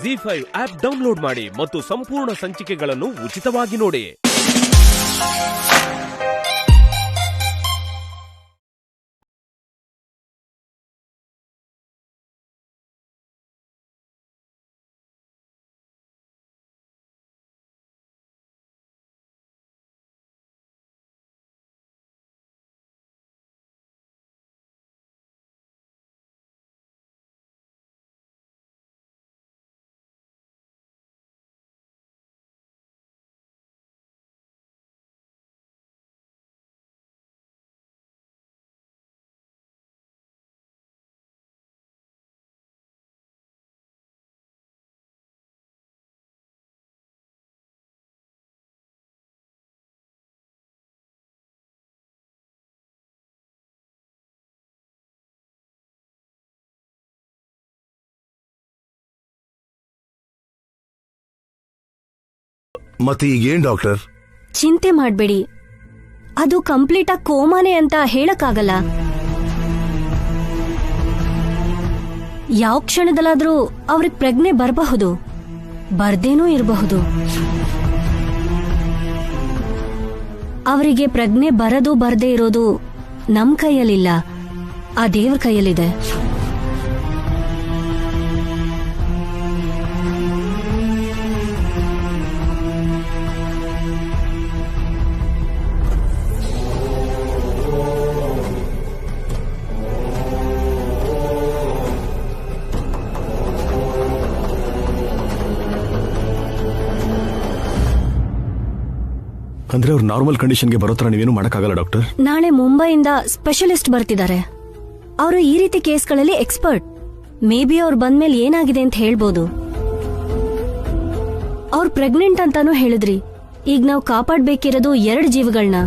ZEE5 app download ಮಾಡಿ ಮತ್ತು ಸಂಪೂರ್ಣ ಸಂಚಿಕೆಗಳನ್ನು ಉಚಿತವಾಗಿ ನೋಡಿ. ಮತ್ತೆ ಈಗೇನ್ ಡಾಕ್ಟರ್? ಚಿಂತೆ ಮಾಡ್ಬೇಡಿ, ಅದು ಕಂಪ್ಲೀಟ್ ಆಗಿ ಕೋಮಾನೆ ಅಂತ ಹೇಳಕ್ಕಾಗಲ್ಲ. ಯಾವ ಕ್ಷಣದಲ್ಲಾದ್ರೂ ಅವ್ರಿಗೆ ಪ್ರಜ್ಞೆ ಬರಬಹುದು, ಬರ್ದೇನೂ ಇರಬಹುದು. ಅವರಿಗೆ ಪ್ರಜ್ಞೆ ಬರದು ಬರ್ದೇ ಇರೋದು ನಮ್ ಕೈಯಲ್ಲಿಲ್ಲ, ಆ ದೇವ್ರ ಕೈಯಲ್ಲಿದೆ. ಅಂದ್ರೆ ಅವ್ರು ನಾರ್ಮಲ್ ಕಂಡೀಷನ್ಗೆ ಬರೋ ತರ ನೀವೇನು ಮಾಡಕ್ಕಾಗಲ್ಲ ಡಾಕ್ಟರ್. ನಾಳೆ ಮುಂಬೈಯಿಂದ ಸ್ಪೆಷಲಿಸ್ಟ್ ಬರ್ತಿದ್ದಾರೆ. ಅವರು ಈ ರೀತಿ ಕೇಸ್ಗಳಲ್ಲಿ ಎಕ್ಸ್ಪರ್ಟ್. ಮೇ ಬಿ ಅವ್ರು ಬಂದ್ಮೇಲೆ ಏನಾಗಿದೆ ಅಂತ ಹೇಳ್ಬೋದು. ಅವ್ರು ಪ್ರೆಗ್ನೆಂಟ್ ಅಂತಾನೂ ಹೇಳಿದ್ರಿ. ಈಗ ನಾವು ಕಾಪಾಡ್ಬೇಕಿರೋದು 2 ಜೀವಗಳನ್ನ.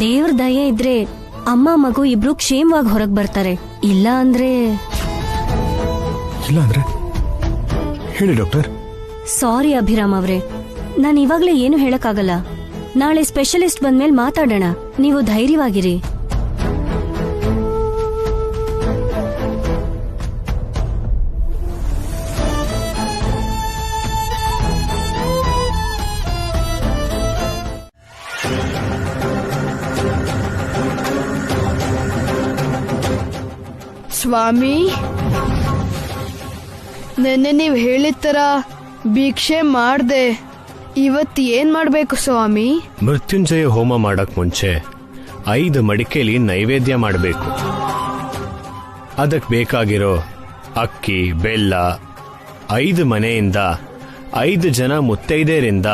ದೇವ್ರ ದಯೆ ಇದ್ರೆ ಅಮ್ಮ ಮಗು ಇಬ್ರು ಕ್ಷೇಮವಾಗಿ ಹೊರಗ್ ಬರ್ತಾರೆ. ಇಲ್ಲ ಅಂದ್ರೆ ಹೇಳಿ ಡಾಕ್ಟರ್. ಸಾರಿ ಅಭಿರಾಮ್ ಅವ್ರೆ, ನಾನು ಇವಾಗ್ಲೇ ಏನು ಹೇಳಕ್ಕಾಗಲ್ಲ. ನಾಳೆ ಸ್ಪೆಷಲಿಸ್ಟ್ ಬಂದ್ಮೇಲೆ ಮಾತಾಡೋಣ. ನೀವು ಧೈರ್ಯವಾಗಿರಿ. ಸ್ವಾಮಿ, ನೆನ್ನೆ ನೀವ್ ಹೇಳಿದ ತರ ಭಿಕ್ಷೆ ಮಾಡ್ದೆ. ಇವತ್ತು ಏನ್ ಮಾಡ್ಬೇಕು ಸ್ವಾಮಿ? ಮೃತ್ಯುಂಜಯ ಹೋಮ ಮಾಡಕ್ ಮುಂಚೆ 5 ಮಡಿಕೆಲಿ ನೈವೇದ್ಯ ಮಾಡಬೇಕು. ಅದಕ್ಕೆ ಬೇಕಾಗಿರೋ ಅಕ್ಕಿ, ಬೆಲ್ಲ, 5 ಮನೆಯಿಂದ 5 ಜನ ಮುತ್ತೈದೆಯರಿಂದ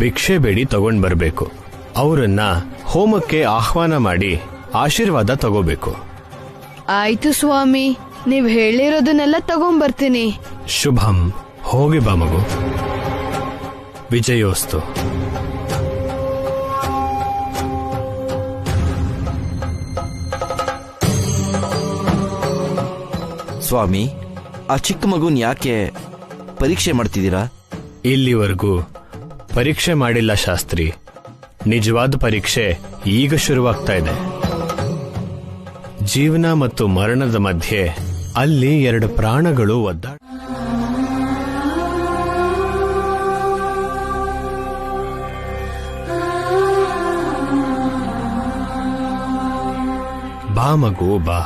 ಭಿಕ್ಷೆ ಬೇಡಿ ತಗೊಂಡ್ ಬರ್ಬೇಕು. ಅವರನ್ನ ಹೋಮಕ್ಕೆ ಆಹ್ವಾನ ಮಾಡಿ ಆಶೀರ್ವಾದ ತಗೋಬೇಕು. ಆಯ್ತು ಸ್ವಾಮಿ, ನೀವ್ ಹೇಳಿರೋದನ್ನೆಲ್ಲ ತಗೊಂಡ್ಬರ್ತೀನಿ. ಶುಭಂ. ಹೋಗಿ ಬಾ ಮಗು. ವಿಜಯೋಸ್ತು. ಸ್ವಾಮಿ, ಆ ಚಿಕ್ಕ ಮಗುನ್ ಯಾಕೆ ಪರೀಕ್ಷೆ ಮಾಡ್ತಿದ್ದೀರಾ? ಇಲ್ಲಿವರೆಗೂ ಪರೀಕ್ಷೆ ಮಾಡಿಲ್ಲ ಶಾಸ್ತ್ರಿ. ನಿಜವಾದ ಪರೀಕ್ಷೆ ಈಗ ಶುರುವಾಗ್ತಾ ಇದೆ. ಜೀವನ ಮತ್ತು ಮರಣದ ಮಧ್ಯೆ ಅಲ್ಲಿ 2 ಪ್ರಾಣಗಳು ಒದ್ದಾಡ. ಬಾ ಮಗು ಬಾ.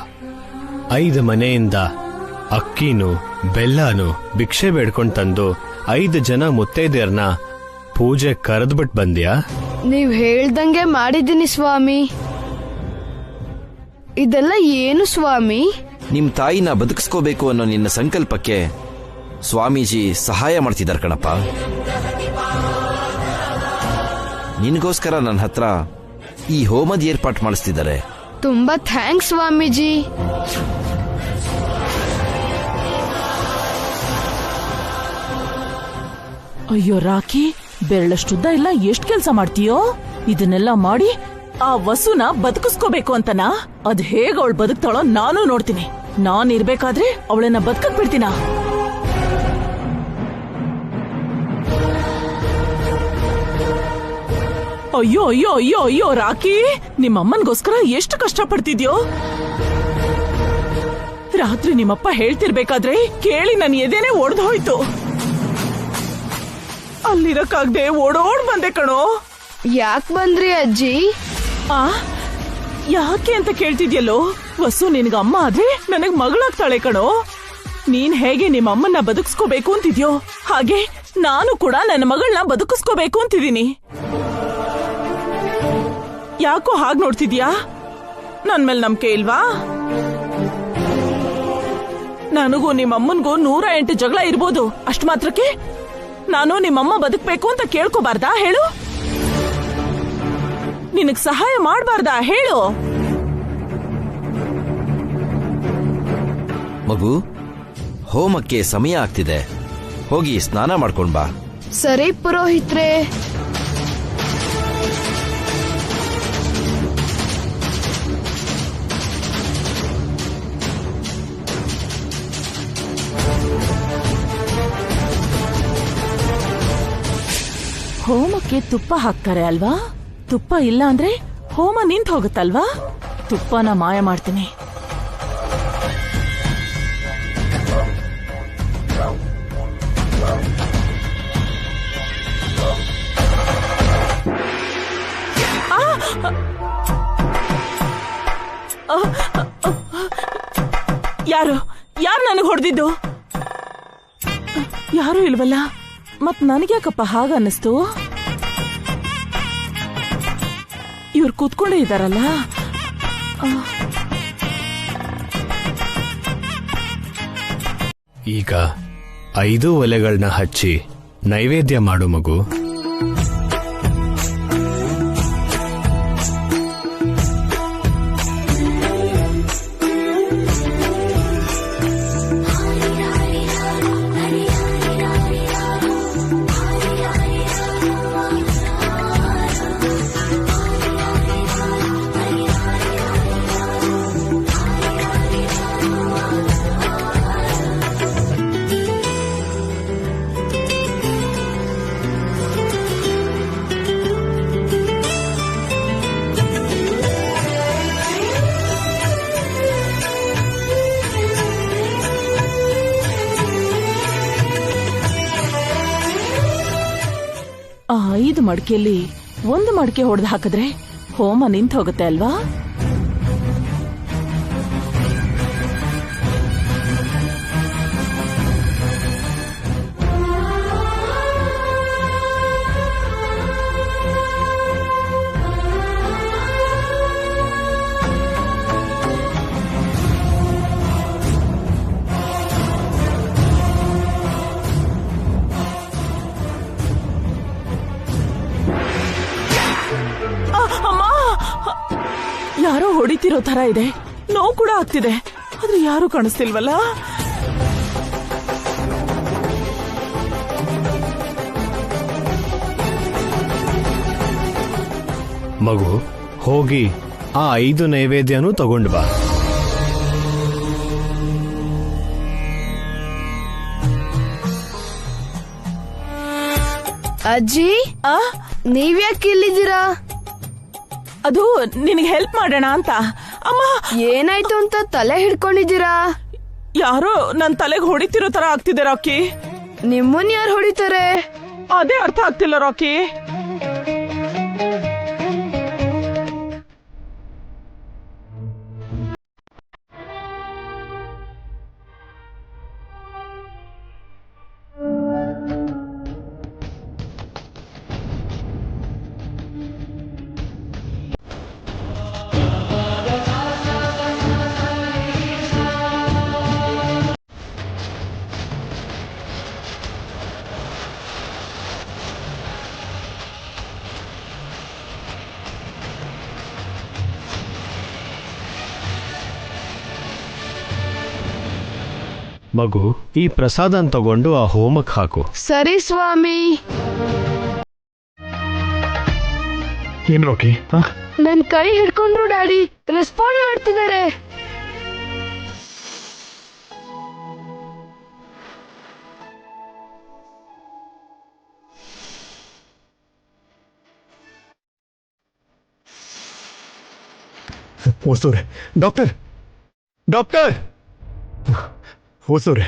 5 ಮನೆಯಿಂದ ಅಕ್ಕಿನೂ ಬೆಲ್ಲನೂ ಭಿಕ್ಷೆ ಬೇಡ್ಕೊಂಡ್ ತಂದು 5 ಜನ ಮುತ್ತೈದೆಯರ್ನ ಪೂಜೆ ಕರೆದ್ಬಿಟ್ ಬಂದ್ಯಾ? ನೀವ್ ಹೇಳ್ದಂಗೆ ಮಾಡಿದ್ದೀನಿ ಸ್ವಾಮಿ. ಇದೆಲ್ಲ ಏನು ಸ್ವಾಮಿ? ನಿಮ್ ತಾಯಿನ ಬದುಕಿಸ್ಕೋಬೇಕು ಅನ್ನೋ ನಿನ್ನ ಸಂಕಲ್ಪಕ್ಕೆ ಸ್ವಾಮೀಜಿ ಸಹಾಯ ಮಾಡ್ತಿದ್ದಾರೆ ಕಣಪ್ಪ. ನಿನ್ಗೋಸ್ಕರ ನನ್ನ ಹತ್ರ ಈ ಹೋಮದ ಏರ್ಪಾಟ್ ಮಾಡಿಸ್ತಿದ್ದಾರೆ. ತುಂಬಾ ಥ್ಯಾಂಕ್ಸ್ ಸ್ವಾಮೀಜಿ. ಅಯ್ಯೋ ರಾಖಿ, ಬೆರಳಷ್ಟುದ್ದ ಇಲ್ಲ ಎಷ್ಟು ಕೆಲಸ ಮಾಡ್ತೀಯೋ? ಇದನ್ನೆಲ್ಲ ಮಾಡಿ ಆ ವಸುನ ಬದುಕಿಸ್ಕೋಬೇಕು ಅಂತನಾ? ಅದ್ ಹೇಗ ಅವಳು ಬದುಕ್ತಾಳೋ ನಾನು ನೋಡ್ತೀನಿ. ನಾನ್ ಇರ್ಬೇಕಾದ್ರೆ ಅವಳನ್ನ ಬದುಕಕ್ ಬಿಡ್ತೀನ? ಅಯ್ಯೋ ಅಯ್ಯೋ ಅಯ್ಯೋ ಅಯ್ಯೋ ರಾಕಿ, ನಿಮ್ಮಮ್ಮನ್ಗೋಸ್ಕರ ಎಷ್ಟು ಕಷ್ಟ ಪಡ್ತಿದ್ಯೋ. ರಾತ್ರಿ ನಿಮ್ಮಪ್ಪ ಹೇಳ್ತಿರ್ಬೇಕಾದ್ರೆ ಕೇಳಿ ನನ್ ಎದೆನೆ ಒಡ್ದು ಹೋಯ್ತು. ಅಲ್ಲಿರಕ್ಕಾಗ್ದೆ ಓಡೋಡ್ ಬಂದೆ ಕಣೋ. ಯಾಕ್ ಬಂದ್ರಿ ಅಜ್ಜಿ? ಆ ಯಾಕೆ ಅಂತ ಕೇಳ್ತಿದ್ಯಲ್ಲೋ. ವಸು ನಿನ್ಗ ಅಮ್ಮ ಆದ್ರೆ ನನಗ್ ಮಗಳಾಗ್ತಾಳೆ ಕಣೋ. ನೀನ್ ಹೇಗೆ ನಿಮ್ಮ ಅಮ್ಮನ್ನ ಬದುಕಿಸ್ಕೋಬೇಕು ಅಂತಿದ್ಯೋ ಹಾಗೆ ನಾನು ಕೂಡ ನನ್ನ ಮಗಳನ್ನ ಬದುಕಿಸ್ಕೋಬೇಕು ಅಂತಿದ್ದೀನಿ. ಯಾಕೋ ಹಾಗ್ ನೋಡ್ತಿದ್ಯಾ? ನನ್ ಮೇಲೆ ನಂಬಿಕೆ ಇಲ್ವಾ? ನನಗೂ ನಿಮ್ಮಮ್ಮನ್ಗೂ 108 ಜಗಳ ಇರ್ಬೋದು, ಅಷ್ಟ್ ಮಾತ್ರಕ್ಕೆ ನಾನು ನಿಮ್ಮಮ್ಮ ಬದುಕ್ಬೇಕು ಅಂತ ಕೇಳ್ಕೋಬಾರ್ದಾ ಹೇಳು? ನಿನಗ್ ಸಹಾಯ ಮಾಡ್ಬಾರ್ದಾ ಹೇಳು? ಮಗು, ಹೋಮಕ್ಕೆ ಸಮಯ ಆಗ್ತಿದೆ, ಹೋಗಿ ಸ್ನಾನ ಮಾಡ್ಕೊಂಡ್ ಬಾ. ಸರಿ ಪುರೋಹಿತ್ರೆ. ಹೋಮಕ್ಕೆ ತುಪ್ಪ ಹಾಕ್ತಾರೆ ಅಲ್ವಾ? ತುಪ್ಪ ಇಲ್ಲ ಅಂದ್ರೆ ಹೋಮ ನಿಂತು ಹೋಗುತ್ತಲ್ವಾ? ತುಪ್ಪನ ಮಾಯ ಮಾಡ್ತೀನಿ. ಯಾರು ನನಗೆ ಹೊಡೆದಿದ್ದು? ಯಾರು ಇಲ್ವಲ್ಲ, ಮತ್ ನನಗ್ಯಾಕಪ್ಪ ಹಾಗ ಅನ್ನಿಸ್ತು? ಇವ್ರು ಕೂತ್ಕೊಂಡೇ ಇದ್ದಾರಲ್ಲ. ಈಗ 5 ಒಲೆಗಳನ್ನ ಹಚ್ಚಿ ನೈವೇದ್ಯ ಮಾಡು ಮಗು. ಆ 5 ಮಡಿಕೆಯಲ್ಲಿ 1 ಮಡಿಕೆ ಹೊಡೆದು ಹಾಕಿದ್ರೆ ಹೋಮ ನಿಂತು ಹೋಗುತ್ತೆ ಅಲ್ವಾ? ಯಾರೋ ಹೊಡಿತಿರೋ ತರ ಇದೆ, ನೋವು ಕೂಡ ಆಗ್ತಿದೆ, ಆದ್ರೆ ಯಾರು ಕಾಣಿಸ್ತಿಲ್ವಲ್ಲ. ಮಗು, ಹೋಗಿ ಆ 5 ನೈವೇದ್ಯನೂ ತಗೊಂಡ್ ಬಾ. ಅಜ್ಜಿ, ನೀವ್ಯಾಕೆ ಇಲ್ಲಿದ್ದೀರಾ? ಅದು ನಿನಗೆ ಹೆಲ್ಪ್ ಮಾಡೋಣ ಅಂತ. ಅಮ್ಮ, ಏನಾಯ್ತು ಅಂತ ತಲೆ ಹಿಡ್ಕೊಂಡಿದ್ದೀರಾ? ಯಾರೋ ನನ್ ತಲೆಗೆ ಹೊಡಿತಿರೋ ತರ ಆಗ್ತಿದೆ ರಾಕಿ. ನಿಮ್ಮನ್ ಯಾರು ಹೊಡಿತಾರೆ? ಅದೇ ಅರ್ಥ ಆಗ್ತಿಲ್ಲ ರಾಕಿ. ಮಗು, ಈ ಪ್ರಸಾದನ್ ತಗೊಂಡು ಆ ಹೋಮಕ್ಕೆ ಹಾಕು. ಸರಿ ಸ್ವಾಮಿ. ಏನ್ ರಾಕಿ? ನನ್ ಕೈ ಹಿಡ್ಕೊಂಡ್ರು ಡ್ಯಾಡಿ, ರೆಸ್ಪಾಂಡ್ ಮಾಡ್ತಿದ್ದಾರೆ. ಹೊಸೂರೆ ಡಾಕ್ಟರ್ ಡಾಕ್ಟರ್ ಹೊಸೂರೆ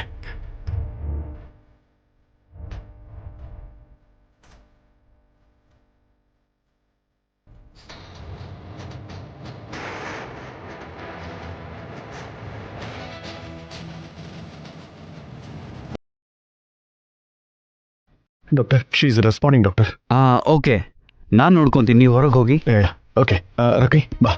doctor she is responding doctor. Okay, ನಾನು ನೋಡ್ಕೊಂತೀನಿ, ನೀವು ಹೊರಗೆ ಹೋಗಿ. ಓಕೆ ರಕಿ ಬಾ.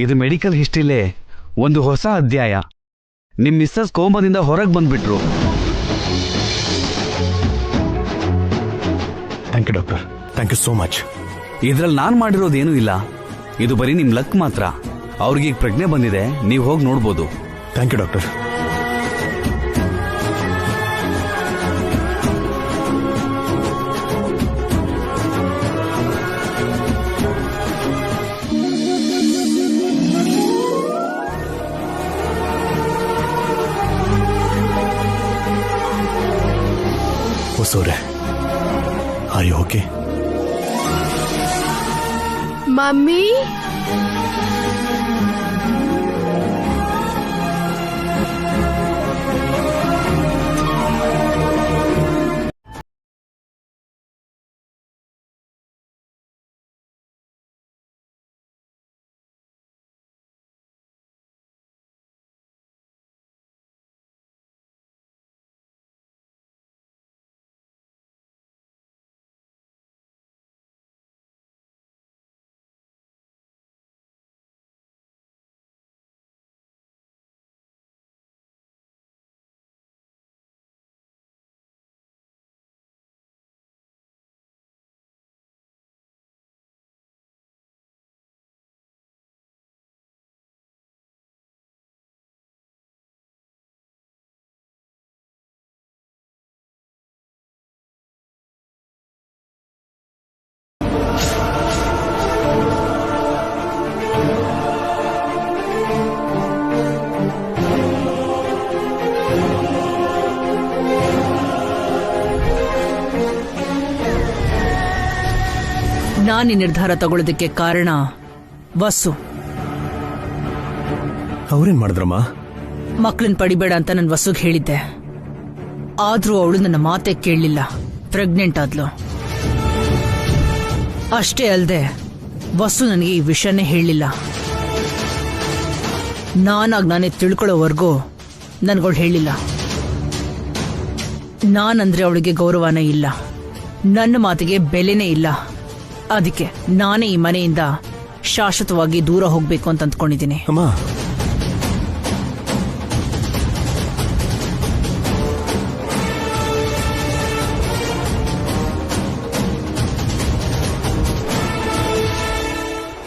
ಇದು ಮೆಡಿಕಲ್ ಹಿಸ್ಟ್ರಿಲೇ ಒಂದು ಹೊಸ ಅಧ್ಯಾಯ. ನಿಮ್ಮ ಮಿಸ್ಸಸ್ ಕೋಮಾದಿಂದ ಹೊರಗೆ ಬಂದ್ಬಿಟ್ರು. Thank you doctor, thank you so much. ಇದ್ರಲ್ಲಿ ನಾನು ಮಾಡಿರೋದೇನೂ ಇಲ್ಲ, ಇದು ಬರೀ ನಿಮ್ಮ ಲಕ್ ಮಾತ್ರ. ಅವ್ರಿಗೆ ಈಗ ಪ್ರಜ್ಞೆ ಬಂದಿದೆ, ನೀವು ಹೋಗಿ ನೋಡ್ಬೋದು. Thank you doctor. ಹೊಸೂರೆ, ಆರ್ ಯು ಓಕೆ? ಮಮ್ಮಿ, ನಾನು ಈ ನಿರ್ಧಾರ ತಗೊಳ್ಳೋದಕ್ಕೆ ಕಾರಣ ವಸ್ಸು. ಅವ್ರೇನ್ ಮಾಡಿದ್ರಮ್ಮ? ಮಕ್ಳನ್ ಪಡಿಬೇಡ ಅಂತ ನಾನು ವಸ್ಸುಗೆ ಹೇಳಿದ್ದೆ. ಆದ್ರೂ ಅವಳು ನನ್ನ ಮಾತೆ ಕೇಳಲಿಲ್ಲ, ಪ್ರೆಗ್ನೆಂಟ್ ಆದ್ಲು. ಅಷ್ಟೇ ಅಲ್ಲದೆ ವಸ್ಸು ನನಗೆ ಈ ವಿಷಯನೇ ಹೇಳಿಲ್ಲ. ನಾನೇ ತಿಳ್ಕೊಳ್ಳೋವರೆಗೂ ನನ್ಗಳು ಹೇಳಿಲ್ಲ. ನಾನಂದ್ರೆ ಅವಳಿಗೆ ಗೌರವನೇ ಇಲ್ಲ, ನನ್ನ ಮಾತಿಗೆ ಬೆಲೆನೇ ಇಲ್ಲ. ಅದಕ್ಕೆ ನಾನೇ ಈ ಮನೆಯಿಂದ ಶಾಶ್ವತವಾಗಿ ದೂರ ಹೋಗ್ಬೇಕು ಅಂತ ಅಂದ್ಕೊಂಡಿದ್ದೀನಿ. ಅಮ್ಮ,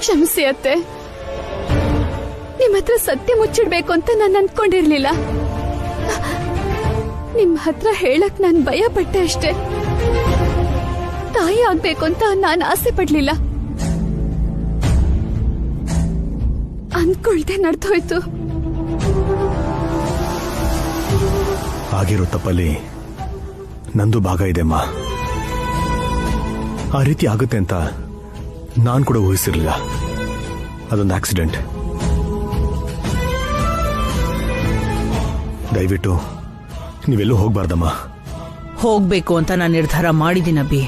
ಕ್ಷಮಿಸಿ ಅತ್ತೆ, ನಿಮ್ಮ ಹತ್ರ ಸತ್ಯ ಮುಚ್ಚಿಡ್ಬೇಕು ಅಂತ ನಾನು ಅನ್ಕೊಂಡಿರ್ಲಿಲ್ಲ. ನಿಮ್ಮ ಹತ್ರ ಹೇಳಕ್ ನಾನು ಭಯ ಪಟ್ಟೆ ಅಷ್ಟೇ. ತಾಯಿ ಆಗ್ಬೇಕು ಅಂತ ನಾನು ಆಸೆ ಪಡ್ಲಿಲ್ಲ. ಅನ್ಕೊಳ್ದೆ ನಡ್ದೋಯ್ತು. ಆಗಿರೋ ತಪ್ಪಲ್ಲಿ ನಂದು ಭಾಗ ಇದೆಮ್ಮ. ಆ ರೀತಿ ಆಗುತ್ತೆ ಅಂತ ನಾನ್ ಕೂಡ ಊಹಿಸಿರ್ಲಿಲ್ಲ. ಅದೊಂದು ಆಕ್ಸಿಡೆಂಟ್. ದಯವಿಟ್ಟು ನೀವೆಲ್ಲೂ ಹೋಗ್ಬಾರ್ದಮ್ಮ. ಹೋಗ್ಬೇಕು ಅಂತ ನಾನು ನಿರ್ಧಾರ ಮಾಡಿದ್ದೀನಿ ಅಭಿ.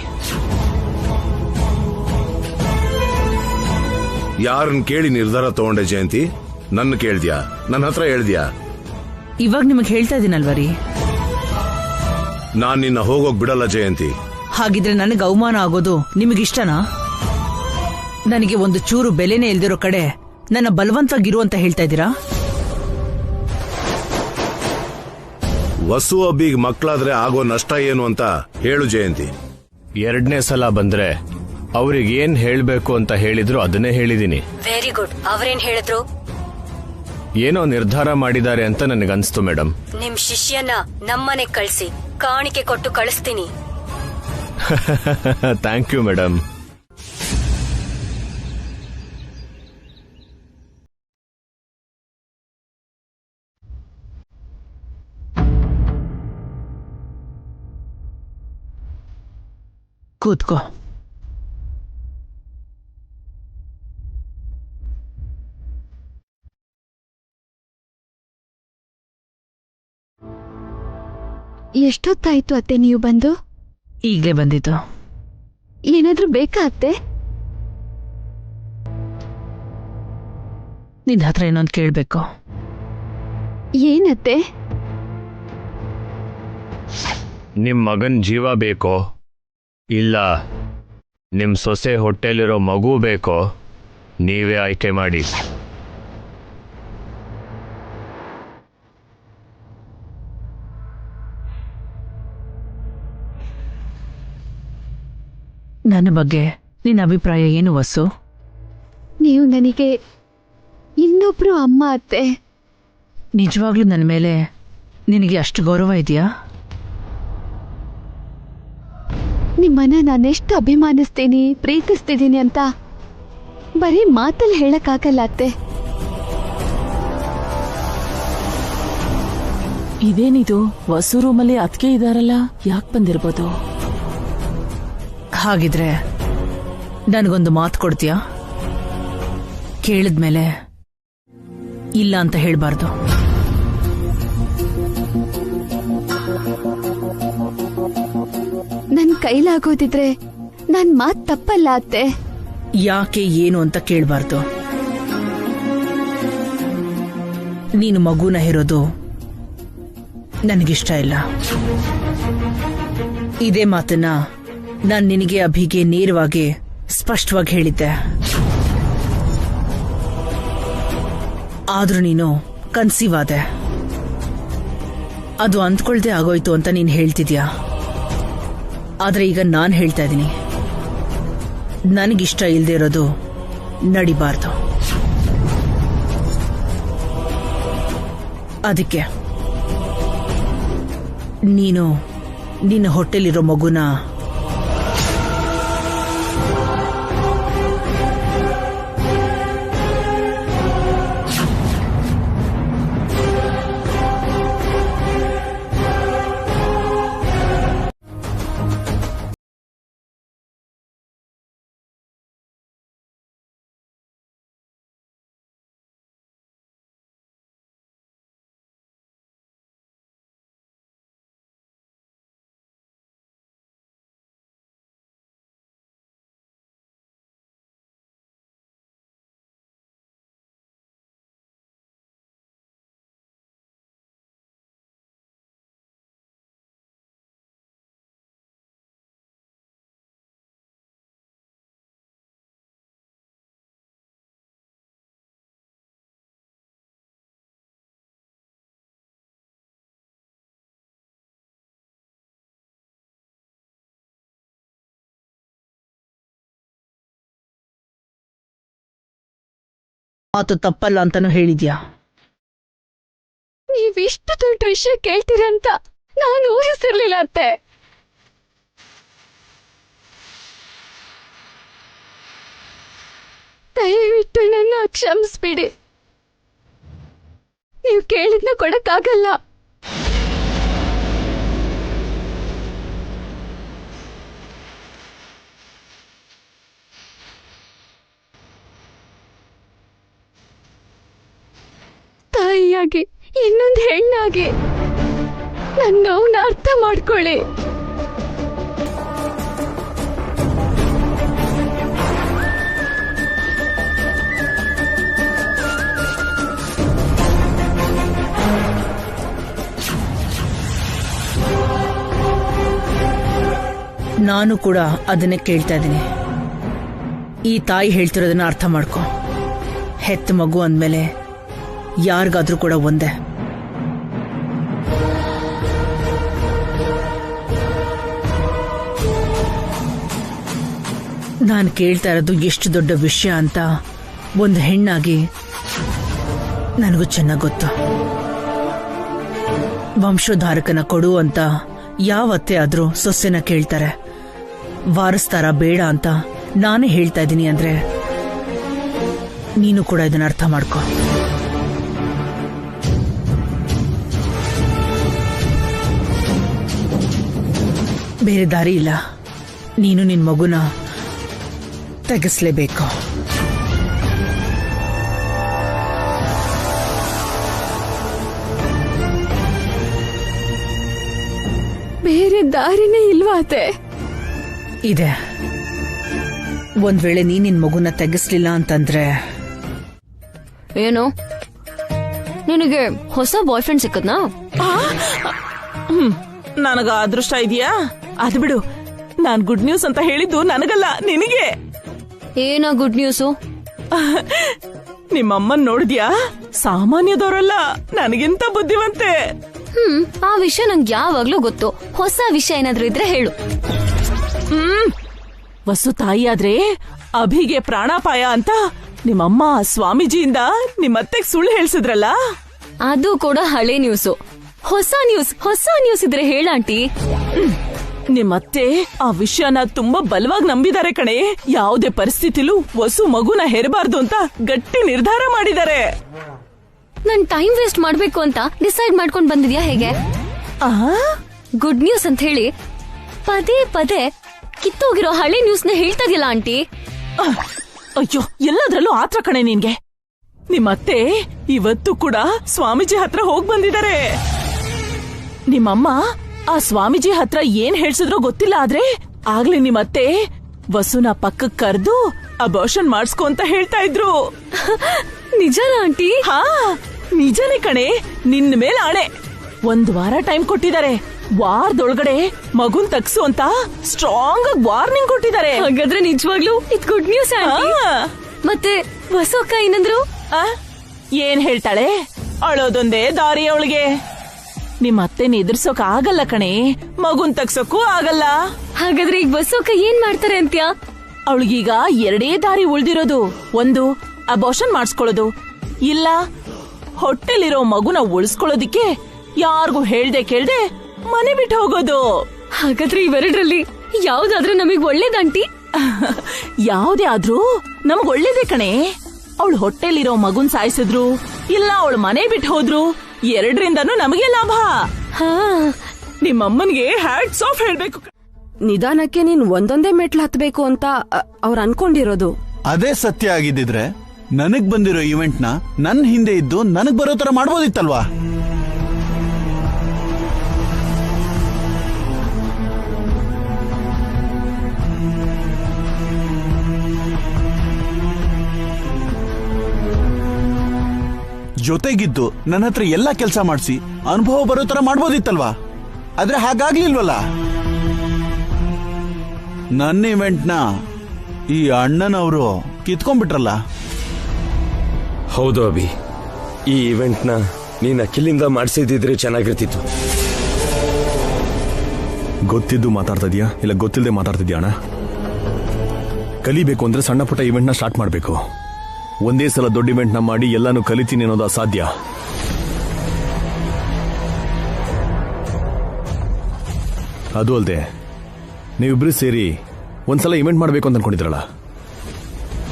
ಯಾರನ್ನ ಕೇಳಿ ನಿರ್ಧಾರ ತಗೊಂಡೆ ಜಯಂತಿ? ನನ್ನ ಕೇಳ್ದ್ಯಾ? ನನ್ನ ಹತ್ರ ಹೇಳ್ದ್ಯಾ? ಇವಾಗ ನಿಮಗೆ ಹೇಳ್ತಾ ಇದೀನಲ್ವರಿ. ನಾನ್ ನಿನ್ನ ಹೋಗೋಕ್ ಬಿಡಲ್ಲ ಜಯಂತಿ. ಹಾಗಿದ್ರೆ ನನಗೆ ಅವಮಾನ ಆಗೋದು ನಿಮಗಿಷ್ಟನಾ? ನನಗೆ ಒಂದು ಚೂರು ಬೆಲೆನೇ ಇಲ್ದಿರೋ ಕಡೆ ನನ್ನ ಬಲವಂತವಾಗಿರು ಅಂತ ಹೇಳ್ತಾ ಇದ್ದೀರಾ? ವಸು ಅಬ್ಬಿಗ್ ಮಕ್ಕಳಾದ್ರೆ ಆಗೋ ನಷ್ಟ ಏನು ಅಂತ ಹೇಳು ಜಯಂತಿ. 2ನೇ ಸಲ ಬಂದ್ರೆ ಅವ್ರಿಗೆ ಏನ್ ಹೇಳ್ಬೇಕು ಅಂತ ಹೇಳಿದ್ರು ಅದನ್ನೇ ಹೇಳಿದೀನಿ. Very good. ಅವ್ರೇನ್ ಹೇಳಿದ್ರು? ಏನೋ ನಿರ್ಧಾರ ಮಾಡಿದ್ದಾರೆ ಅಂತ ನನಗನ್ಸ್ತು ಮೇಡಮ್. ನಿಮ್ ಶಿಷ್ಯನ ನಮ್ಮನೆ ಕಳ್ಸಿ, ಕಾಣಿಕೆ ಕೊಟ್ಟು ಕಳಿಸ್ತೀನಿ. Thank you madam. ಕೂತ್ಕೋ. ಎಷ್ಟೊತ್ತಾಯ್ತು ಅತ್ತೆ ನೀವು ಬಂದು? ಈಗಲೇ ಬಂದಿದ್ದು. ಏನಾದ್ರೂ ಬೇಕಾ ಅತ್ತೆ? ನಿನ್ನ ಹತ್ರ ಇನ್ನೊಂದು ಕೇಳಬೇಕು. ಏನತ್ತೆ? ನಿಮ್ ಮಗನ್ ಜೀವ ಬೇಕೋ ಇಲ್ಲ ನಿಮ್ ಸೊಸೆ ಹೊಟ್ಟೆಲಿರೋ ಮಗು ಬೇಕೋ ನೀವೇ ಆಯ್ಕೆ ಮಾಡಿ. ನನ್ನ ಬಗ್ಗೆ ನಿನ್ನ ಅಭಿಪ್ರಾಯ ಏನು ವಸು? ನೀವು ನನಗೆ ಇನ್ನೊಬ್ರು ಅಮ್ಮ ಅತ್ತೆ. ನಿಜವಾಗ್ಲೂ ನನ್ನ ಮೇಲೆ ನಿನಗೆ ಅಷ್ಟು ಗೌರವ ಇದೆಯಾ? ನಿಮ್ಮನ್ನ ನಾನೆಷ್ಟು ಅಭಿಮಾನಿಸ್ತೀನಿ, ಪ್ರೀತಿಸ್ತಿದ್ದೀನಿ ಅಂತ ಬರೀ ಮಾತಲ್ಲಿ ಹೇಳಕ್ಕಾಗಲ್ಲ ಅತ್ತೆ. ಇದೇನಿದು? ವಸು ರೂಮಲ್ಲಿ ಅತ್ಕೆ ಇದಾರಲ್ಲ, ಯಾಕೆ ಬಂದಿರ್ಬೋದು? ಹಾಗಿದ್ರೆ ನನಗೊಂದು ಮಾತು ಕೊಡ್ತೀಯಾ? ಕೇಳಿದ್ಮೇಲೆ ಇಲ್ಲ ಅಂತ ಹೇಳ್ಬಾರ್ದು. ನನ್ ಕೈಲಾಗೋದಿದ್ರೆ ನನ್ ಮಾತ್ ತಪ್ಪಲ್ಲ ಅತ್ತೆ. ಯಾಕೆ ಏನು ಅಂತ ಕೇಳ್ಬಾರ್ದು. ನೀನು ಮಗುನ ಹೆರೋದು ನನಗಿಷ್ಟ ಇಲ್ಲ. ಇದೇ ಮಾತನ್ನ ನಾನು ನಿನಗೆ ಅಭಿಗೆ ನೇರವಾಗಿ ಸ್ಪಷ್ಟವಾಗಿ ಹೇಳಿದ್ದೆ. ಆದ್ರೂ ನೀನು ಕನ್ಸೀವ್ ಆದೆ. ಅದು ಅಂದ್ಕೊಳ್ದೆ ಆಗೋಯ್ತು ಅಂತ ನೀನು ಹೇಳ್ತಿದ್ಯಾ. ಆದ್ರೆ ಈಗ ನಾನು ಹೇಳ್ತಾ ಇದ್ದೀನಿ, ನನಗಿಷ್ಟ ಇಲ್ಲದೆ ಇರೋದು ನಡಿಬಾರ್ದು. ಅದಕ್ಕೆ ನೀನು ನಿನ್ನ ಹೊಟ್ಟೆಲಿರೋ ಮಗುನ ಮಾತು ತಪ್ಪಲ್ಲ ಅಂತಾನು ಹೇಳಿದ್ಯಾ? ನೀವಿಷ್ಟು ದೊಡ್ಡ ವಿಷಯ ಕೇಳ್ತೀರಂತ ನಾನು ಊಹಿಸಿರ್ಲಿಲ್ಲ ಅತ್ತೆ. ದಯವಿಟ್ಟು ನನ್ನ ಕ್ಷಮಿಸ್ಬಿಡಿ. ನೀವು ಕೇಳಿದ್ನ ಕೊಡಕ್ಕಾಗಲ್ಲ. ತಾಯಿಯಾಗಿ ಇನ್ನೊಂದು ಹೆಣ್ಣಾಗಿ ನನ್ನ ನೋವನ್ನ ಅರ್ಥ ಮಾಡ್ಕೊಳ್ಳಿ. ನಾನು ಕೂಡ ಅದನ್ನೇ ಕೇಳ್ತಾ ಇದ್ದೀನಿ. ಈ ತಾಯಿ ಹೇಳ್ತಿರೋದನ್ನ ಅರ್ಥ ಮಾಡ್ಕೊ. ಹೆತ್ತ ಮಗು ಅಂದ್ಮೇಲೆ ಯಾರಿಗಾದ್ರೂ ಕೂಡ ಒಂದೇ. ನಾನು ಕೇಳ್ತಾ ಇರೋದು ಎಷ್ಟು ದೊಡ್ಡ ವಿಷಯ ಅಂತ ಒಂದು ಹೆಣ್ಣಾಗಿ ನನಗೂ ಚೆನ್ನಾಗಿ ಗೊತ್ತು. ವಂಶೋದ್ಧಾರಕನ ಕೊಡು ಅಂತ ಯಾವತ್ತೇ ಆದ್ರೂ ಸೊಸೆನ ಕೇಳ್ತಾರೆ. ವಾರಸ್ತಾರ ಬೇಡ ಅಂತ ನಾನೇ ಹೇಳ್ತಾ ಇದ್ದೀನಿ ಅಂದ್ರೆ ನೀನು ಕೂಡ ಇದನ್ನ ಅರ್ಥ ಮಾಡ್ಕೊ. ಬೇರೆ ದಾರಿ ಇಲ್ಲ. ನೀನು ನಿನ್ ಮಗುನ ತೆಗೆಸ್ಲೇಬೇಕು. ಬೇರೆ ದಾರಿನೇ ಇಲ್ವಾ ಅತ್ತೆ? ಇದೆ. ಒಂದ್ ವೇಳೆ ನಿನ್ ಮಗುನ ತೆಗೆಸ್ಲಿಲ್ಲ ಅಂತಂದ್ರೆ ಏನು, ನಿನಗೆ ಹೊಸ ಬಾಯ್ ಫ್ರೆಂಡ್ ಸಿಕ್ಕದ್ನಾ? ನನಗ ಅದೃಷ್ಟ ಇದೆಯಾ? ಅದು ಬಿಡು, ನಾನ್ ಗುಡ್ ನ್ಯೂಸ್ ಅಂತ ಹೇಳಿದ್ದು ನನಗಲ್ಲ, ನಿನಗೆ. ಏನ ಗುಡ್ ನ್ಯೂಸು? ನಿಮ್ಮಮ್ಮನ್ ನೋಡಿದ್ಯಾ? ಸಾಮಾನ್ಯದವರಲ್ಲ, ನನಗಿಂತ ಬುದ್ಧಿವಂತೆ. ಆ ವಿಷಯ ನಂಗೆ ಯಾವಾಗ್ಲೂ ಗೊತ್ತು. ಹೊಸ ವಿಷಯ ಏನಾದ್ರೂ ಇದ್ರೆ ಹೇಳು. ವಸು ತಾಯಿಯಾದ್ರೆ ಅಭಿಗೆ ಪ್ರಾಣಾಪಾಯ ಅಂತ ನಿಮ್ಮಮ್ಮ ಸ್ವಾಮೀಜಿಯಿಂದ ನಿಮ್ಮತ್ತೆಗ್ ಸುಳ್ಳು ಹೇಳ್ಸಿದ್ರಲ್ಲ, ಅದು ಕೂಡ ಹಳೆ ನ್ಯೂಸು. ಹೊಸ ನ್ಯೂಸ್ ಇದ್ರೆ ಹೇಳಾಂಟಿ. ನಿಮ್ಮತ್ತೆ ಆ ವಿಷಯನ ತುಂಬಾ ಬಲವಾಗಿ ನಂಬಿದ್ದಾರೆ ಕಣೆ. ಯಾವುದೇ ಪರಿಸ್ಥಿತಿಲೂ ವಸು ಮಗುನ ಹೆರಬಾರ್ದು ಅಂತ ಗಟ್ಟಿ ನಿರ್ಧಾರ ಮಾಡಿದ್ದಾರೆ. ನನ್ ಟೈಮ್ ವೇಸ್ಟ್ ಮಾಡ್ಬೇಕು ಅಂತ ಡಿಸೈಡ್ ಮಾಡ್ಕೊಂಡ್ ಬಂದಿದ್ಯಾ ಹೇಗೆ? ಗುಡ್ ನ್ಯೂಸ್ ಅಂತ ಹೇಳಿ ಪದೇ ಪದೇ ಕಿತ್ತೋಗಿರೋ ಹಳೆ ನ್ಯೂಸ್ನ ಹೇಳ್ತಾ ಇದೆಯಲ್ಲ ಆಂಟಿ. ಅಯ್ಯೋ, ಎಲ್ಲದ್ರಲ್ಲೂ ಆತ್ರ ಕಣೆ ನಿನ್ಗೆ. ನಿಮ್ಮತ್ತೆ ಇವತ್ತು ಕೂಡ ಸ್ವಾಮೀಜಿ ಹತ್ರ ಹೋಗ್ ಬಂದಿದ್ದಾರೆ. ನಿಮ್ಮಮ್ಮ ಆ ಸ್ವಾಮೀಜಿ ಹತ್ರ ಏನ್ ಹೇಳ್ಸಿದ್ರೋ ಗೊತ್ತಿಲ್ಲ, ಆದ್ರೆ ಆಗ್ಲೇ ನಿಮ್ಮತ್ತೆ ವಸುನ ಪಕ್ಕಕ್ ಕರ್ದು ಅಬಾರ್ಷನ್ ಮಾಡ್ಸ್ಕೊ ಅಂತ ಹೇಳ್ತಾ ಇದ್ರು. ನಿಜನಾ ಆಂಟಿ? ಹಾ, ನಿಜನೇ ಕಣೆ, ನಿನ್ನ ಮೇಲೆ ಆಣೆ. 1 ವಾರ ಟೈಮ್ ಕೊಟ್ಟಿದ್ದಾರೆ. ವಾರದೊಳಗಡೆ ಮಗುನ್ ತಗ್ಸು ಅಂತ ಸ್ಟ್ರಾಂಗ್ ಆಗಿ ವಾರ್ನಿಂಗ್ ಕೊಟ್ಟಿದ್ದಾರೆ. ಹಾಗಾದ್ರೆ ನಿಜವಾಗ್ಲೂ ಇದು ಗುಡ್ ನ್ಯೂಸ್ ಆಂಟಿ. ಮತ್ತೆ ವಸು ಅಕ್ಕ ಏನಂದ್ರು? ಏನ್ ಹೇಳ್ತಾಳೆ? ಅಳೋದೊಂದೇ ದಾರಿ ಅವಳಿಗೆ. ನಿಮ್ ಅತ್ತೆನ ಎದುರ್ಸೋಕ್ ಆಗಲ್ಲ ಕಣೆ, ಮಗುನ್ ತಗ್ಸೋಕ್ಕೂ ಆಗಲ್ಲ. ಹಾಗಾದ್ರೆ ಈಗ ವಸು ಅಕ್ಕ ಏನ್ ಮಾಡ್ತಾರೆ ಅಂತ್ಯ? ಅವಳಿಗೀಗ 2 ದಾರಿ ಉಳ್ದಿರೋದು. ಒಂದು ಅಬಾರ್ಷನ್ ಮಾಡಿಸ್ಕೊಳ್ಳೋದು, ಇಲ್ಲ ಹೊಟ್ಟೆಲಿರೋ ಮಗುನ ಉಳಿಸ್ಕೊಳ್ಳೋದಿಕ್ಕೆ ಯಾರಿಗೂ ಹೇಳ್ದೆ ಕೇಳ್ದೆ ಮನೆ ಬಿಟ್ಟು ಹೋಗೋದು. ಹಾಗಾದ್ರೆ ಇವೆರಡರಲ್ಲಿ ಯಾವ್ದಾದ್ರೂ ನಮಗ್ ಒಳ್ಳೇದಂಟಿ? ಯಾವ್ದೇ ಆದ್ರೂ ನಮಗ್ ಒಳ್ಳೇದೇ ಕಣೆ. ಅವಳು ಹೊಟ್ಟೆಲಿರೋ ಮಗುನ್ ಸಾಯಿಸಿದ್ರು, ಇಲ್ಲ ಅವಳು ಮನೆ ಬಿಟ್ಟು ಹೋದ್ರು, 2ರಿಂದನೂ ನಮಗೆ ಲಾಭ. ನಿಮ್ಮಮ್ಮನ್ಗೆ ಹ್ಯಾಟ್ಸ್ ಆಫ್ ಹೇಳ್ಬೇಕು. ನಿಧಾನಕ್ಕೆ ನೀನ್ ಒಂದೊಂದೇ ಮೆಟ್ಲು ಹತ್ಬೇಕು ಅಂತ ಅವ್ರು ಅನ್ಕೊಂಡಿರೋದು. ಅದೇ ಸತ್ಯ ಆಗಿದ್ದಿದ್ರೆ ನನಗ್ ಬಂದಿರೋ ಇವೆಂಟ್ ನ ನನ್ ಹಿಂದೆ ಇದ್ದು ನನಗ್ ಬರೋ ತರ ಮಾಡ್ಬೋದಿತ್ತಲ್ವಾ? ಜೊತೆಗಿದ್ದು ನನ್ನ ಹತ್ರ ಎಲ್ಲಾ ಕೆಲಸ ಮಾಡಿಸಿ ಅನುಭವ ಬರೋ ತರ ಮಾಡ್ಬೋದಿತ್ತಲ್ವಾ? ಆದ್ರೆ ಹಾಗಾಗ್ಲಿಲ್ವಲ್ಲ. ನನ್ನ ಇವೆಂಟ್ ನ ಈ ಅಣ್ಣನವರು ಕಿತ್ಕೊಂಡ್ಬಿಟ್ರಲ್ಲ. ಹೌದು ಅಭಿ, ಈ ಇವೆಂಟ್ನ ನೀನ್ ಅಖಿಲಿಂದ ಮಾಡಿಸಿದ್ರೆ ಚೆನ್ನಾಗಿರ್ತಿತ್ತು. ಗೊತ್ತಿದ್ದು ಮಾತಾಡ್ತಾ ಇದೀಯಾ ಇಲ್ಲ ಗೊತ್ತಿಲ್ಲದೆ ಮಾತಾಡ್ತಿದ್ಯಾ ಅಣ್ಣ? ಕಲಿಬೇಕು ಅಂದ್ರೆ ಸಣ್ಣ ಪುಟ್ಟ ಇವೆಂಟ್ನ ಸ್ಟಾರ್ಟ್ ಮಾಡಬೇಕು. ಒಂದೇ ಸಲ ದೊಡ್ಡ ಇವೆಂಟ್ನ ಮಾಡಿ ಎಲ್ಲಾನು ಕಲಿತೀನಿ ಅನ್ನೋದು ಅಸಾಧ್ಯ. ಅದು ಅಲ್ಲದೆ ನೀವಿಬ್ರು ಸೇರಿ ಒಂದ್ಸಲ ಇವೆಂಟ್ ಮಾಡಬೇಕು ಅಂತ ಅನ್ಕೊಂಡಿದ್ರಲ್ಲ,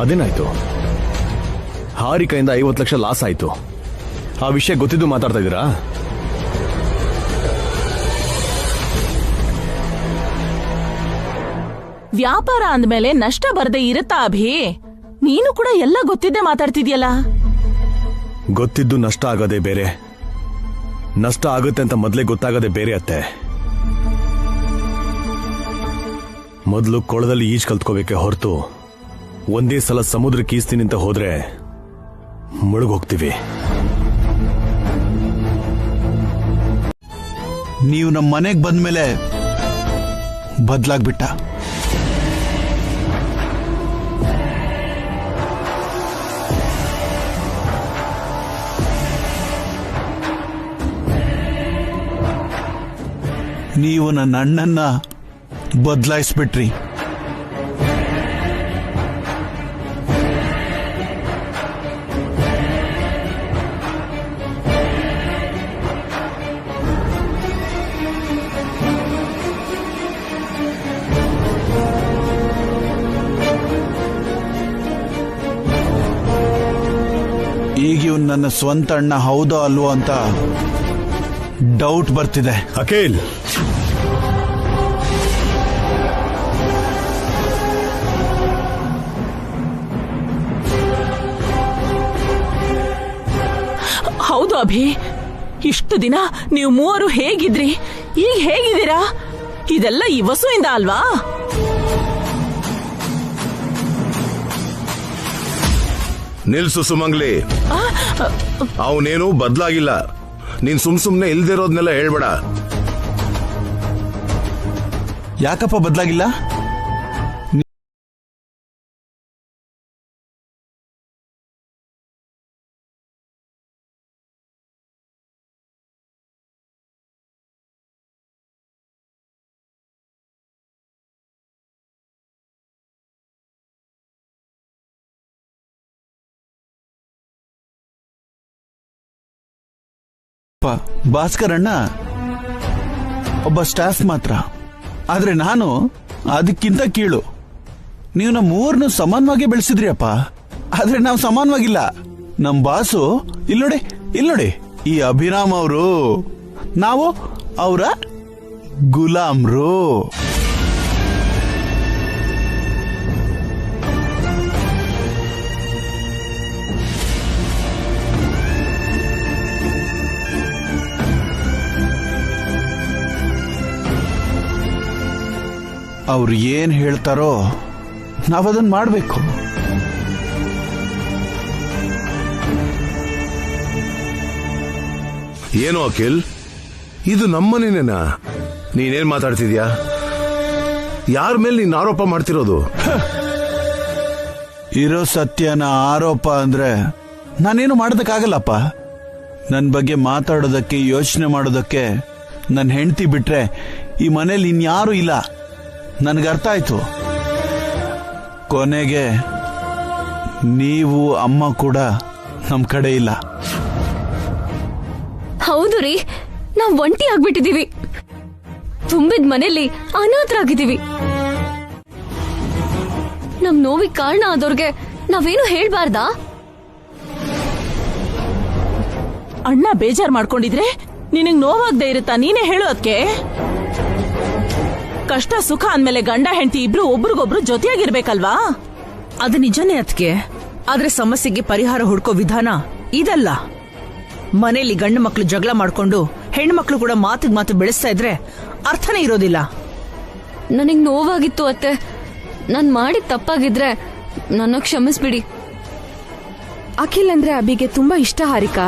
ಅದೇನಾಯ್ತು? ಹಾರಿಕೆಯಿಂದ 50 ಲಕ್ಷ ಲಾಸ್ ಆಯ್ತು. ಆ ವಿಷಯ ಗೊತ್ತಿದ್ದು ಮಾತಾಡ್ತಾ ಇದ್ದೀರಾ? ವ್ಯಾಪಾರ ಅಂದ್ಮೇಲೆ ನಷ್ಟ ಬರ್ದೇ ಇರುತ್ತಾ ಅಭಿ? ನೀನು ಕೂಡ ಎಲ್ಲ ಗೊತ್ತಿದ್ದೆ ಮಾತಾಡ್ತಿದ್ಯಲ್ಲ. ಗೊತ್ತಿದ್ದು ನಷ್ಟ ಆಗೋದೇ ಬೇರೆ, ನಷ್ಟ ಆಗುತ್ತೆ ಅಂತ ಮೊದಲೇ ಗೊತ್ತಾಗದೆ ಬೇರೆ ಅತ್ತೆ. ಮೊದಲು ಕೊಳದಲ್ಲಿ ಈಜ್ ಕಲ್ತ್ಕೋಬೇಕೆ ಹೊರತು ಒಂದೇ ಸಲ ಸಮುದ್ರಕ್ಕೆ ಈಸ್ತೀನಿ ಅಂತ ಹೋದ್ರೆ ಮುಳುಗೋಗ್ತೀವಿ. ನೀವು ನಮ್ಮ ಮನೆಗೆ ಬಂದ್ಮೇಲೆ ಬದಲಾಗ್ಬಿಟ್ಟ. ನೀವು ನನ್ನ ಅಣ್ಣನ್ನ ಬದಲಾಯಿಸ್ಬಿಟ್ರಿ. ಈಗ ಇವನು ನನ್ನ ಸ್ವಂತ ಅಣ್ಣ ಹೌದೋ ಅಲ್ವೋ ಅಂತ ಡೌಟ್ ಬರ್ತಿದೆ. ಅಖಿಲ್, ಹೌದು ಅಭಿ, ಇಷ್ಟು ದಿನ ನೀವು ಮೂವರು ಹೇಗಿದ್ರಿ, ಈಗ ಹೇಗಿದ್ದೀರಾ? ಇದೆಲ್ಲ ಈ ವಸುವಿಂದ ಅಲ್ವಾ? ನಿಲ್ಸು ಸುಮಂಗ್ಲಿ, ಅವನೇನು ಬದಲಾಗಿಲ್ಲ. ನೀನ್ ಸುಮ್ನೆ ಇಲ್ದಿರೋದ್ನೆಲ್ಲ ಹೇಳ್ಬೇಡ. ಯಾಕಪ್ಪ ಬದಲಾಗಿಲ್ಲ? ಭಾಸ್ಕರ್ ಅಣ್ಣ ಒಬ್ಬ ಸ್ಟಾಫ್ ಮಾತ್ರ, ಆದ್ರೆ ನಾನು ಅದಕ್ಕಿಂತ ಕೀಳು. ನೀವು ನಮ್ಮ ಮೂರನ್ನು ಸಮಾನವಾಗಿ ಬೆಳೆಸಿದ್ರಿ ಅಪ್ಪ, ಆದ್ರೆ ನಾವು ಸಮಾನವಾಗಿಲ್ಲ. ನಮ್ ಬಾಸು ಇಲ್ಲೋಡಿ ಈ ಅಭಿರಾಮ್ ಅವರು, ನಾವು ಅವರ ಗುಲಾಮ್ರು. ಅವ್ರು ಏನ್ ಹೇಳ್ತಾರೋ ನಾವದನ್ನ ಮಾಡಬೇಕು. ಏನು ಅಖಿಲ್, ಇದು ನಮ್ಮನೇನೇನಾ? ನೀನೇನ್ ಮಾತಾಡ್ತಿದ್ಯಾ? ಯಾರ ಮೇಲೆ ನೀನ್ ಆರೋಪ ಮಾಡ್ತಿರೋದು? ಇರೋ ಸತ್ಯನ ಆರೋಪ ಅಂದ್ರೆ ನಾನೇನು ಮಾಡೋದಕ್ಕಾಗಲ್ಲಪ್ಪ. ನನ್ನ ಬಗ್ಗೆ ಮಾತಾಡೋದಕ್ಕೆ, ಯೋಚನೆ ಮಾಡೋದಕ್ಕೆ ನನ್ನ ಹೆಂಡತಿ ಬಿಟ್ರೆ ಈ ಮನೇಲಿ ಇನ್ಯಾರೂ ಇಲ್ಲ. ನನಗೆ ಅರ್ಥ ಆಯ್ತು. ಕೊನೆಗೆ ನೀವು ಅಮ್ಮ ಕೂಡ ನಮ್ ಕಡೆ ಇಲ್ಲ. ಹೌದು ರೀ, ನಾವ್ ಒಂಟಿ ಆಗ್ಬಿಟ್ಟಿದೀವಿ. ತುಂಬಿದ ಮನೇಲಿ ಅನಾಥರಾಗಿದ್ದೀವಿ. ನಮ್ ನೋವಿಗೆ ಕಾರಣ ಆದವ್ರಿಗೆ ನಾವೇನು ಹೇಳ್ಬಾರ್ದಾ? ಅಣ್ಣ ಬೇಜಾರ್ ಮಾಡ್ಕೊಂಡಿದ್ರೆ ನಿನಗ್ ನೋವಾಗ್ದೇ ಇರುತ್ತಾ? ನೀನೇ ಹೇಳು. ಅದಕ್ಕೆ ಕಷ್ಟ ಸುಖ ಅಂದ್ಮೇಲೆ ಗಂಡ ಹೆಂಡತಿ ಇಬ್ರು ಒಬ್ರಿಗೊಬ್ರು ಜೊತೆಯಾಗಿರ್ಬೇಕಲ್ವಾ? ಅದು ನಿಜನೇ ಅದಕ್ಕೆ. ಆದ್ರೆ ಸಮಸ್ಯೆಗೆ ಪರಿಹಾರ ಹುಡ್ಕೋ ವಿಧಾನ ಇದಲ್ಲ. ಮನೇಲಿ ಗಂಡು ಮಕ್ಳು ಜಗಳ ಮಾಡ್ಕೊಂಡು ಹೆಣ್ಣು ಮಕ್ಳು ಕೂಡ ಮಾತಿಗೆ ಮಾತು ಬೆಳೆಸ್ತಾ ಇದ್ರೆ ಅರ್ಥನೇ ಇರೋದಿಲ್ಲ. ನನಗ್ ನೋವಾಗಿತ್ತು ಅತ್ತೆ. ನಾನ್ ಮಾಡಿದ ತಪ್ಪಾಗಿದ್ರೆ ನನ್ನ ಕ್ಷಮಿಸ್ಬಿಡಿ. ಅಖಿಲ್ ಅಂದ್ರೆ ಅಭಿಗೆ ತುಂಬಾ ಇಷ್ಟ ಹಾರಿಕಾ.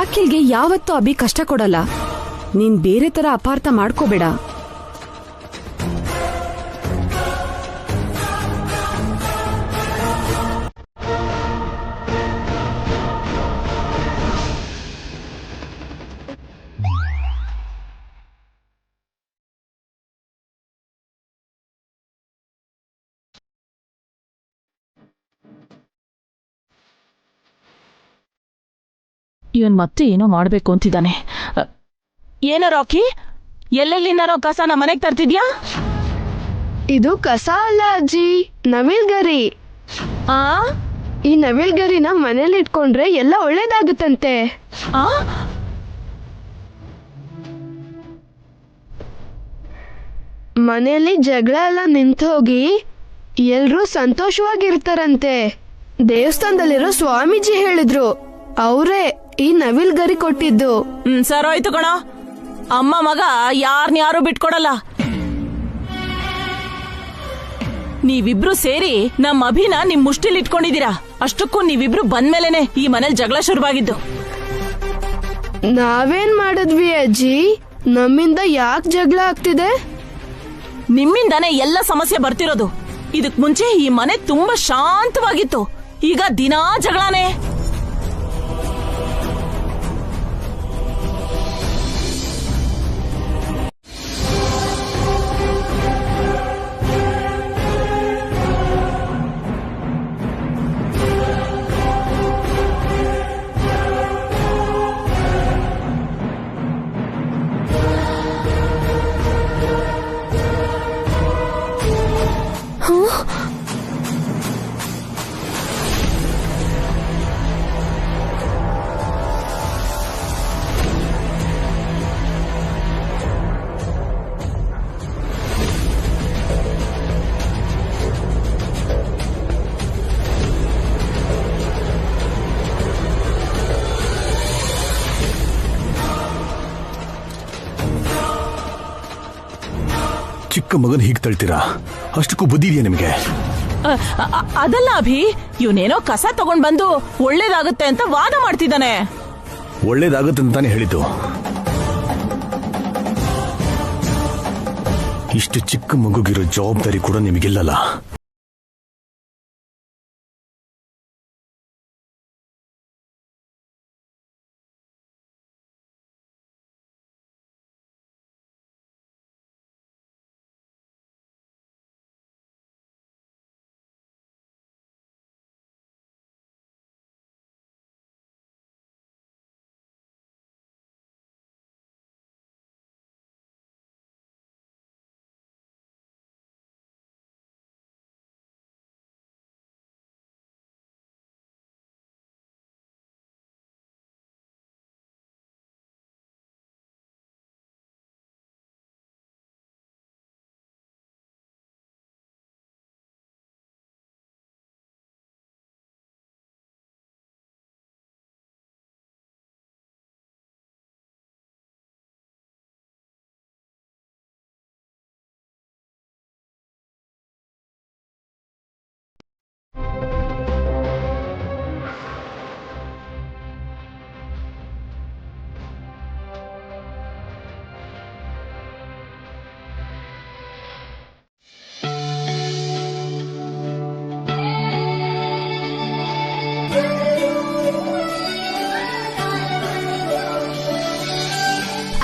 ಅಖಿಲ್ಗೆ ಯಾವತ್ತೂ ಅಭಿ ಕಷ್ಟ ಕೊಡಲ್ಲ. ನೀನ್ ಬೇರೆ ತರ ಅಪಾರ್ಥ ಮಾಡ್ಕೋಬೇಡ. ಇವನ್ ಮತ್ತೆ ಏನೋ ಮಾಡ್ಬೇಕು ಅಂತಿದ್ದಾನೆ. ಏನೋ ರಾಕಿ, ಎಲ್ಲೆಲ್ಲಿಂದಾನೋ ಕಸ ನಮ್ಮ ಮನೆಗೆ ತರ್ತಿದ್ಯಾ? ಇದು ಕಸ ಅಲ್ಲ ಅಜ್ಜಿ, ನವಿಲ್ಗರಿ. ಈ ನವಿಲ್ಗರಿನ ಮನೇಲಿ ಇಟ್ಕೊಂಡ್ರೆ ಎಲ್ಲ ಒಳ್ಳೇದಾಗುತ್ತಂತೆ. ಮನೆಯಲ್ಲಿ ಜಗಳ ಎಲ್ಲ ನಿಂತೋಗಿ ಎಲ್ರೂ ಸಂತೋಷವಾಗಿರ್ತಾರಂತೆ. ದೇವಸ್ಥಾನದಲ್ಲಿರೋ ಸ್ವಾಮೀಜಿ ಹೇಳಿದ್ರು. ಅವರೇ ಈ ನವಿಲ್ ಗರಿ ಕೊಟ್ಟಿದ್ದು. ಸರೋಯ್ತು ಕಣ. ಅಮ್ಮ ಮಗ ಯಾರನ್ಯಾರು ಬಿಟ್ಕೊಡಲ್ಲ. ನೀವಿಬ್ರು ಸೇರಿ ನಮ್ಮ ಅಭಿನ ನಿಮ್ ಮುಷ್ಟಿಲ್ ಇಟ್ಕೊಂಡಿದೀರಾ. ಅಷ್ಟಕ್ಕೂ ನೀವಿಬ್ರು ಬಂದ್ಮೇಲೆನೆ ಈ ಮನೇಲಿ ಜಗಳ ಶುರುವಾಗಿದ್ದು. ನಾವೇನ್ ಮಾಡಿದ್ವಿ ಅಜ್ಜಿ? ನಮ್ಮಿಂದ ಯಾಕೆ ಜಗಳ ಆಗ್ತಿದೆ? ನಿಮ್ಮಿಂದಾನೇ ಎಲ್ಲ ಸಮಸ್ಯೆ ಬರ್ತಿರೋದು. ಇದಕ್ ಮುಂಚೆ ಈ ಮನೆ ತುಂಬಾ ಶಾಂತವಾಗಿತ್ತು. ಈಗ ದಿನಾ ಜಗಳಾನೇ. ಚಿಕ್ಕ ಮಗನ್ ಹೀಗೆ ತಳ್ತೀರಾ? ಅಷ್ಟಕ್ಕೂ ಬುದ್ಧಿ ಇದೆಯಾ ನಿಮಗೆ? ಅದಲ್ಲ ಅಭಿ, ಇವನೇನೋ ಕಸ ತಗೊಂಡ್ ಬಂದು ಒಳ್ಳೇದಾಗುತ್ತೆ ಅಂತ ವಾದ ಮಾಡ್ತಿದ್ದಾನೆ. ಒಳ್ಳೇದಾಗುತ್ತೆ ಅಂತಾನೆ ಹೇಳಿದ್ದು. ಇಷ್ಟು ಚಿಕ್ಕ ಮಗುಗಿರೋ ಜವಾಬ್ದಾರಿ ಕೂಡ ನಿಮಗಿಲ್ಲಲ್ಲ.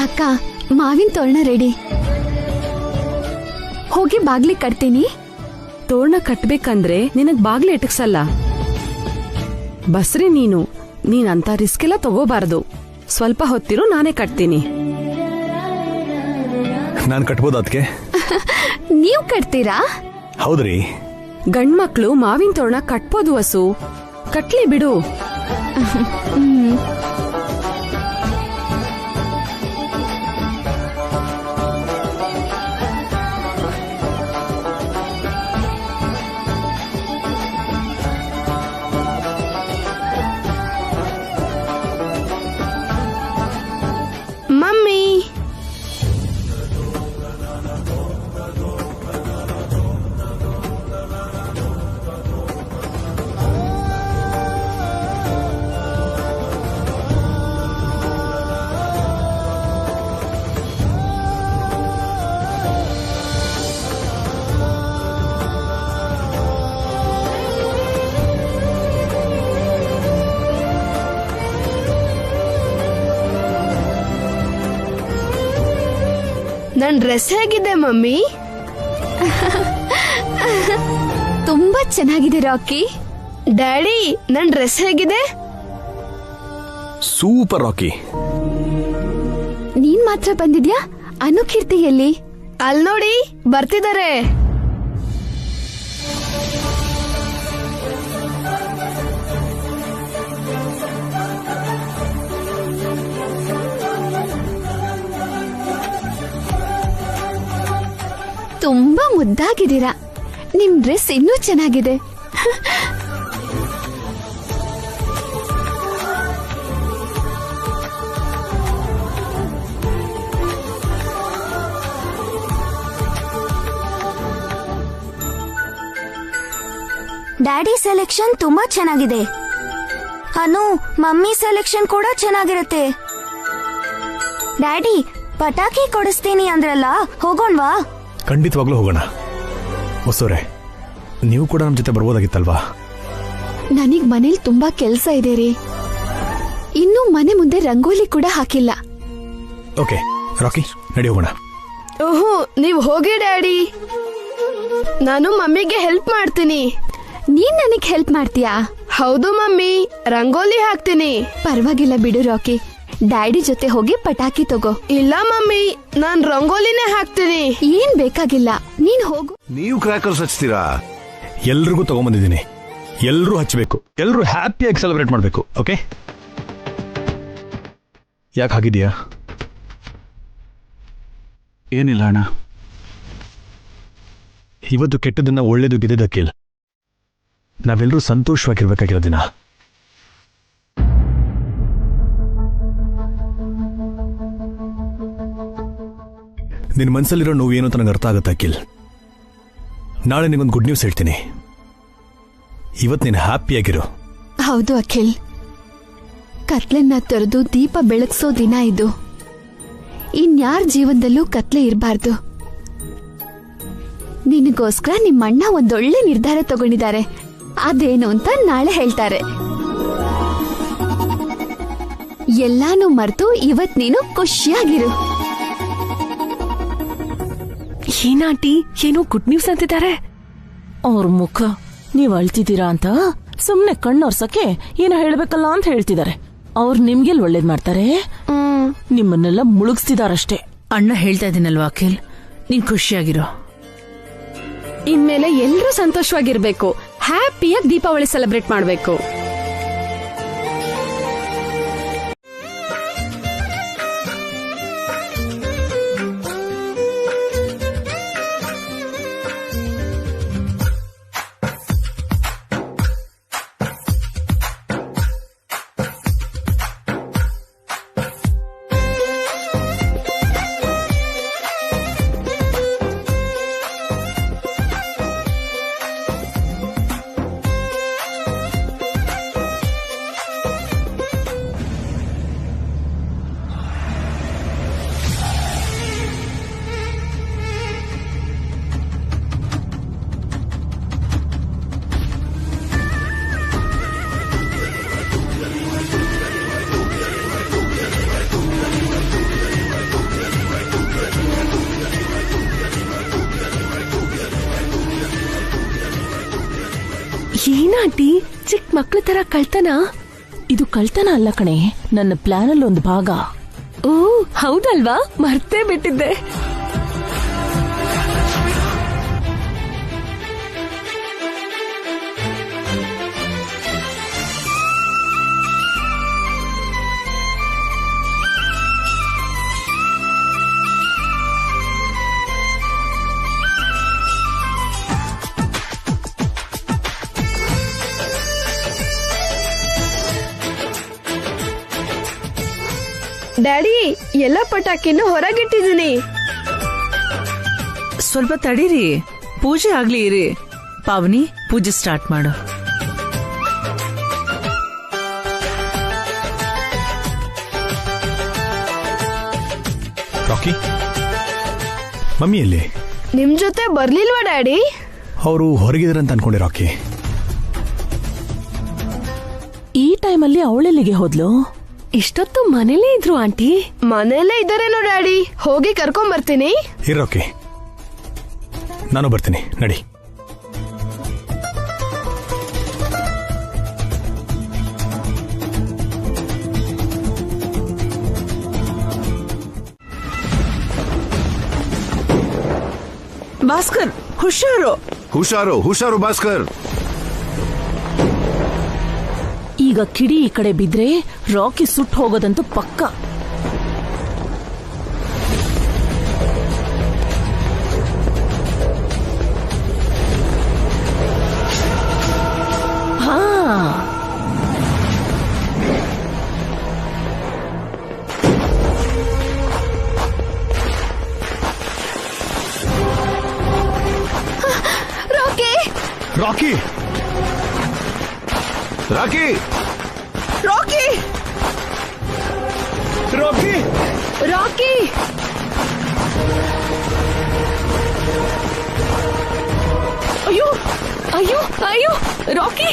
ಅಕ್ಕ, ಮಾವಿನ ತೋರಣ ರೆಡಿ. ಹೋಗಿ ಬಾಗ್ಲಿ ಕಟ್ತೀನಿ. ತೋರಣ ಕಟ್ಬೇಕಂದ್ರೆ ನಿನಗ್ ಬಾಗ್ಲಿ ಇಟಕ್ಸಲ್ಲ. ಬಸ್ರಿ ನೀನಂತ ರಿಸ್ಕ್ ಎಲ್ಲ ತಗೋಬಾರದು. ಸ್ವಲ್ಪ ಹೊತ್ತಿರು, ನಾನೇ ಕಟ್ತೀನಿ. ನಾನ್ ಕಟ್ಬೋದು ಅದಕ್ಕೆ? ನೀವ್ ಕಟ್ತೀರಾ? ಹೌದ್ರಿ. ಗಂಡ್ಮಕ್ಳು ಮಾವಿನ ತೋರಣ ಕಟ್ಬೋದು ವಸು. ಕಟ್ಲಿ ಬಿಡು. ಮಮ್ಮಿ, ನನ್ ಡ್ರೆಸ್ ಹೇಗಿದೆ ಮಮ್ಮಿ? ತುಂಬಾ ಚೆನ್ನಾಗಿದೆ ರಾಕಿ. ಡ್ಯಾಡಿ, ನನ್ ಡ್ರೆಸ್ ಹೇಗಿದೆ? ಸೂಪರ್ ರಾಕಿ. ನೀನ್ ಮಾತ್ರ ಬಂದಿದ್ಯಾ? ಅನು ಕೀರ್ತಿ ಎಲ್ಲಿ? ಅಲ್ ನೋಡಿ, ಬರ್ತಿದ್ದಾರೆ. ತುಂಬಾ ಮುದ್ದಾಗಿದ್ದೀರಾ. ನಿಮ್ ಡ್ರೆಸ್ ಇನ್ನೂ ಚೆನ್ನಾಗಿದೆ. ಡ್ಯಾಡಿ ಸೆಲೆಕ್ಷನ್ ತುಂಬಾ ಚೆನ್ನಾಗಿದೆ. ಅನು, ಮಮ್ಮಿ ಸೆಲೆಕ್ಷನ್ ಕೂಡ ಚೆನ್ನಾಗಿರುತ್ತೆ. ಡ್ಯಾಡಿ ಪಟಾಕಿ ಕೊಡಿಸ್ತೀನಿ ಅಂದ್ರಲ್ಲ, ಹೋಗೋಣವಾ? ಖಂಡಿತವಾಗ್ಲೂ ಹೋಗೋಣ. ಹೊಸೋರೆ, ನೀವು ಕೂಡ ನಮ್ಮ ಜೊತೆ ಬರ್ಬೋದಾಗಿತ್ತಲ್ವಾ? ನನಗ್ ಮನೇಲಿ ತುಂಬಾ ಕೆಲ್ಸ ಇದೆ ರೀ. ಇನ್ನು ಮನೆ ಮುಂದೆ ರಂಗೋಲಿ ಕೂಡ ಹಾಕಿಲ್ಲ. ಓಕೆ ರಾಕಿ, ನಡಿ ಹೋಗೋಣ. ಓಹೋ, ನೀವ್ ಹೋಗಿ ಡ್ಯಾಡಿ, ನಾನು ಮಮ್ಮಿಗೆ ಹೆಲ್ಪ್ ಮಾಡ್ತೀನಿ. ನೀನ್ ನನಗ್ ಹೆಲ್ಪ್ ಮಾಡ್ತೀಯಾ? ಹೌದು ಮಮ್ಮಿ, ರಂಗೋಲಿ ಹಾಕ್ತೀನಿ. ಪರವಾಗಿಲ್ಲ ಬಿಡು ರಾಕಿ, ಡ್ಯಾಡಿ ಜೊತೆ ಹೋಗಿ ಪಟಾಕಿ ತಗೋ. ಇಲ್ಲ ಮಮ್ಮಿ, ನಾನ್ ರಂಗೋಲಿನೇ ಹಾಕ್ತೀನಿ. ಏನ್ ಬೇಕಾಗಿಲ್ಲ, ನೀನ್ ಹೋಗು. ನೀವು ಕ್ರ್ಯಾಕರ್ಸ್ ಹಚ್ತೀರಾ? ಎಲ್ರಿಗೂ ತಗೊಂಬಂದಿದ್ದೀನಿ. ಎಲ್ರೂ ಹಚ್ಚಬೇಕು, ಎಲ್ರೂ ಹ್ಯಾಪಿಯಾಗಿ ಸೆಲೆಬ್ರೇಟ್ ಮಾಡಬೇಕು. ಓಕೆ? ಯಾಕೆ ಹಾಗಿದೆಯಾ? ಏನಿಲ್ಲ ಅಣ್ಣ. ಇವತ್ತು ಕೆಟ್ಟದನ್ನ ಒಳ್ಳೇದು ಗೆದ್ದಿದ್ದಕ್ಕಿಲ್ಲ, ನಾವೆಲ್ಲರೂ ಸಂತೋಷವಾಗಿರ್ಬೇಕಾಗಿರೋ ದಿನ. ನಿನ್ನ ಮನಸ್ಸಲ್ಲಿರೋ ನೋವು ಏನು ಅಂತ ನನಗೆ ಅರ್ಥ ಆಗುತ್ತೆ ಅಖಿಲ್. ನಾಳೆ ನಿಗೊಂದು ಗುಡ್ ನ್ಯೂಸ್ ಹೇಳ್ತೀನಿ. ಇವತ್ತು ನೀನು ಹ್ಯಾಪಿಯಾಗಿರು. ಹೌದು ಅಖಿಲ್, ಕತ್ಲನ್ನ ತೊರೆದು ದೀಪ ಬೆಳಗ್ಸೋ ದಿನ ಇದು. ಇನ್ಯಾರ ಜೀವನದಲ್ಲೂ ಕತ್ಲೆ ಇರಬಾರ್ದು. ನಿನಗೋಸ್ಕರ ನಿಮ್ಮಣ್ಣ ಒಂದೊಳ್ಳೆ ನಿರ್ಧಾರ ತಗೊಂಡಿದ್ದಾರೆ. ಅದೇನು ಅಂತ ನಾಳೆ ಹೇಳ್ತಾರೆ. ಎಲ್ಲಾನು ಮರೆತು ಇವತ್ ನೀನು ಖುಷಿಯಾಗಿರು. ಏನಾಂಟಿ, ಏನೋ ಗುಡ್ ನ್ಯೂಸ್ ಅಂತಿದ್ದಾರೆ. ಅವ್ರ ಮುಖ ನೀವ್ ಅಳ್ತಿದ್ದೀರಾ ಅಂತ ಸುಮ್ನೆ ಕಣ್ಣೊರ್ಸಕ್ಕೆ ಏನೋ ಹೇಳ್ಬೇಕಲ್ಲ ಅಂತ ಹೇಳ್ತಿದ್ದಾರೆ. ಅವ್ರು ನಿಮ್ಗೆಲ್ ಒಳ್ಳೇದ್ ಮಾಡ್ತಾರೆ, ನಿಮ್ಮನ್ನೆಲ್ಲ ಮುಳುಗಿಸ್ತಿದಾರಷ್ಟೇ. ಅಣ್ಣ ಹೇಳ್ತಾ ಇದೀನಲ್ವಾ ಅಖಿಲ್, ನೀನ್ ಖುಷಿಯಾಗಿರೋ. ಇನ್ಮೇಲೆ ಎಲ್ರೂ ಸಂತೋಷವಾಗಿರ್ಬೇಕು, ಹ್ಯಾಪಿಯಾಗಿ ದೀಪಾವಳಿ ಸೆಲೆಬ್ರೇಟ್ ಮಾಡ್ಬೇಕು. ಏನಾಂಟಿ, ಚಿಕ್ಕ ಮಕ್ಳ ತರ ಕಳ್ತನ? ಇದು ಕಳ್ತನ ಅಲ್ಲ ಕಣೆ, ನನ್ನ ಪ್ಲಾನ್ ಅಲ್ಲಿ ಒಂದು ಭಾಗ. ಓ ಹೌದಲ್ವಾ, ಮರ್ತೇ ಬಿಟ್ಟಿದ್ದೆ. ಡ್ಯಾಡಿ, ಎಲ್ಲ ಪಟಾಕಿನೂ ಹೊರಗಿಟ್ಟಿದ್ದೀನಿ. ಸ್ವಲ್ಪ ತಡೀರಿ, ಪೂಜೆ ಆಗ್ಲಿ ಇರಿ. ಪಾವನಿ, ಪೂಜೆ ಸ್ಟಾರ್ಟ್ ಮಾಡು. ರಾಕಿ, ಮಮ್ಮಿ ಎಲ್ಲಿ? ನಿಮ್ ಜೊತೆ ಬರ್ಲಿಲ್ವಾ ಡ್ಯಾಡಿ? ಅವರು ಹೊರಗಿದಾರಂತ ಅನ್ಕೊಂಡೆ ರಾಕಿ. ಈ ಟೈಮಲ್ಲಿ ಅವಳೆಲ್ಲಿಗೆ ಹೋದ್ಲು? ಇಷ್ಟೊತ್ತು ಮನೇಲೇ ಇದ್ರು ಆಂಟಿ. ಮನೇಲೇ ಇದ್ದಾರೇನೋ ಡ್ಯಾಡಿ, ಹೋಗಿ ಕರ್ಕೊಂಡ್ ಬರ್ತೀನಿ. ಇರೋಕೆ, ನಾನು ಬರ್ತೀನಿ, ನಡಿ. ಭಾಸ್ಕರ್, ಹುಷಾರು. ಹುಷಾರು ಹುಷಾರು ಭಾಸ್ಕರ್. ಈಗ ಕಿಡಿ ಈ ಕಡೆ ಬಿದ್ರೆ ರಾಕಿ ಸುಟ್ಟು ಹೋಗೋದಂತೂ ಪಕ್ಕ. ಹಾ, ರಾಕಿ, ರಾಕಿ ರಾಕಿ ರಾಕಿ ರಾಕಿ ಅಯ್ಯೋ ಅಯ್ಯೋ ಅಯ್ಯೋ ರಾಕಿ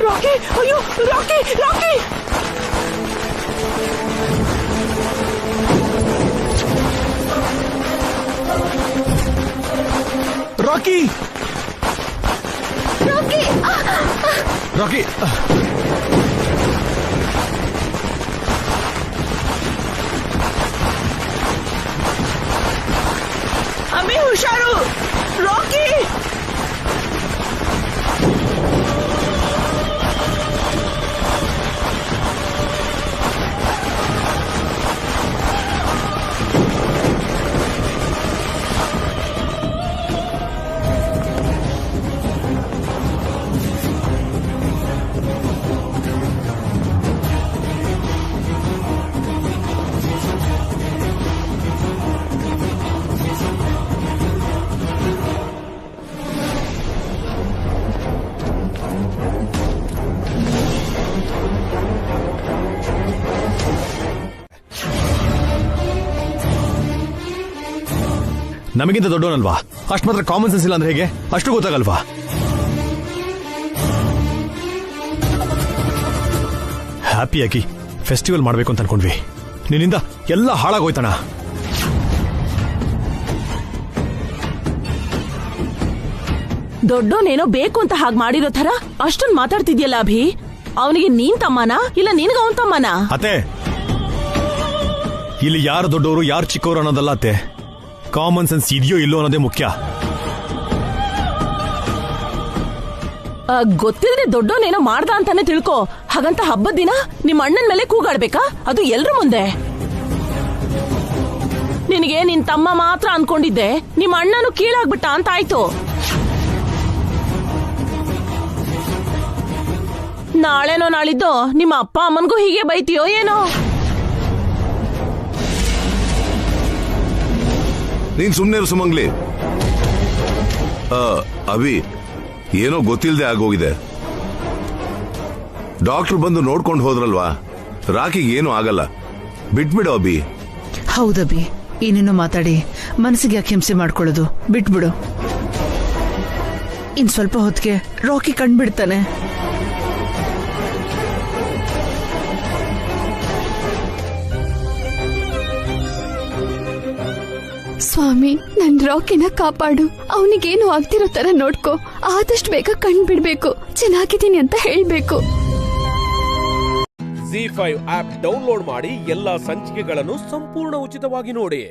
ರಾಕಿ ಅಯ್ಯೋ ರಾಕಿ ರಾಕಿ ರಾಕಿ ರಾಕಿ ರಾಕಿ ಅಮ್ಮಿ ಹುಷಾರು ರಾಕಿ ನಮಗಿಂತ ದೊಡ್ಡವನಲ್ವಾ? ಅಷ್ಟು ಮಾತ್ರ ಕಾಮನ್ ಸೆನ್ಸ್ ಇಲ್ಲ ಅಂದ್ರೆ ಹೇಗೆ? ಅಷ್ಟು ಗೊತ್ತಾಗಲ್ವಾ? ಹ್ಯಾಪಿಯಾಗಿ ಫೆಸ್ಟಿವಲ್ ಮಾಡ್ಬೇಕು ಅಂತ ಅನ್ಕೊಂಡ್ವಿ, ನಿನ್ನಿಂದ ಎಲ್ಲ ಹಾಳಾಗೋಯ್ತಣ. ದೊಡ್ಡೋನೇನೋ ಬೇಕು ಅಂತ ಹಾಗೆ ಮಾಡಿರೋ ತರ ಅಷ್ಟೊಂದು ಮಾತಾಡ್ತಿದ್ಯಲ್ಲ ಅಭಿ. ಅವನಿಗೆ ನೀನ್ ತಮ್ಮನ ಇಲ್ಲ ನಿನ್ಗ ಅವನ್ ತಮ್ಮನ? ಅತ್ತೆ, ಇಲ್ಲಿ ಯಾರು ದೊಡ್ಡವರು ಯಾರು ಚಿಕ್ಕವರು ಅನ್ನೋದಲ್ಲ ಅತ್ತೆ, ಕಾಮನ್ ಸೆನ್ಸ್ ಇದೆಯೋ ಇಲ್ಲೋ ಅನ್ನೋದೇ ಮುಖ್ಯ. ಗೊತ್ತಿಲ್ಲದೆ ದೊಡ್ಡೋನೇನೋ ಮಾಡ್ದ ಅಂತಾನೆ ತಿಳ್ಕೊ. ಹಾಗಂತ ಹಬ್ಬದ ದಿನ ನಿಮ್ಮ ಅಣ್ಣನ ಮೇಲೆ ಕೂಗಾಡ್ಬೇಕಾ? ಅದು ಎಲ್ರ ಮುಂದೆ. ನಿನಗೆ ನಿನ್ ತಮ್ಮ ಮಾತ್ರ ಅನ್ಕೊಂಡಿದ್ದೆ, ನಿಮ್ಮ ಅಣ್ಣನು ಕೀಳಾಗ್ಬಿಟ್ಟ ಅಂತ ಆಯ್ತು. ನಾಳೆನೋ ನಾಳಿದ್ದು ನಿಮ್ಮ ಅಪ್ಪ ಅಮ್ಮನ್ಗೂ ಹೀಗೆ ಬೈತೀಯೋ ಏನೋ? ನೀನ್ ಸುಮ್ನೆ ಸುಮಂಗ್ಲಿ. ಅಭಿ, ಏನೋ ಗೊತ್ತಿಲ್ಲದೆ ಆಗೋಗಿದೆ. ಡಾಕ್ಟರ್ ಬಂದು ನೋಡ್ಕೊಂಡು ಹೋದ್ರಲ್ವಾ, ರಾಕಿಗೆ ಏನೂ ಆಗಲ್ಲ, ಬಿಟ್ಬಿಡು ಅಭಿ. ಹೌದಭಿ, ಏನೇನೋ ಮಾತಾಡಿ ಮನಸ್ಸಿಗೆ ಯಾಕೆ ಹಿಂಸೆ ಮಾಡ್ಕೊಳ್ಳೋದು, ಬಿಟ್ಬಿಡು. ಇನ್ ಸ್ವಲ್ಪ ಹೊತ್ತಿಗೆ ರಾಕಿ ಕಂಡ್ಬಿಡ್ತಾನೆ. ಸ್ವಾಮಿ, ನನ್ ರಾಕಿನ ಕಾಪಾಡು. ಅವನಿಗೇನು ಆಗ್ತಿರೋ ತರ ನೋಡ್ಕೋ. ಆದಷ್ಟು ಬೇಗ ಕಂಡ್ಬಿಡ್ಬೇಕು, ಚೆನ್ನಾಗಿದ್ದೀನಿ ಅಂತ ಹೇಳ್ಬೇಕು. ZEE5 ಆಪ್ ಡೌನ್ಲೋಡ್ ಮಾಡಿ ಎಲ್ಲಾ ಸಂಚಿಕೆಗಳನ್ನು ಸಂಪೂರ್ಣ ಉಚಿತವಾಗಿ ನೋಡಿ.